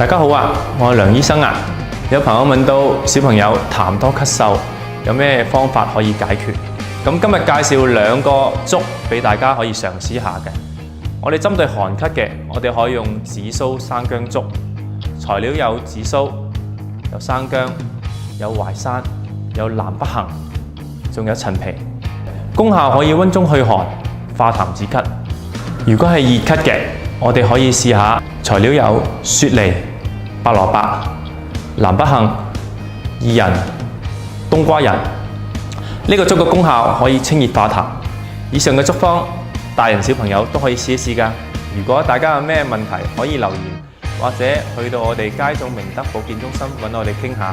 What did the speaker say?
大家好啊，我係梁醫生啊。有朋友問到小朋友痰多咳嗽，有咩方法可以解決？咁今日介紹兩個粥俾大家可以嘗試下嘅。我哋針對寒咳嘅，我哋可以用紫蘇生薑粥。材料有紫蘇、有生薑、有淮山、有南北杏，仲有陳皮。功效可以溫中去寒、化痰止咳。如果係熱咳嘅，我哋可以試下。材料有雪梨、白蘿蔔、南北杏、薏仁、冬瓜仁。呢個粥嘅功效可以清熱化痰。以上嘅粥方，大人小朋友都可以試一試㗎。如果大家有咩問題，可以留言或者去到我哋街總明德保健中心揾我哋傾下。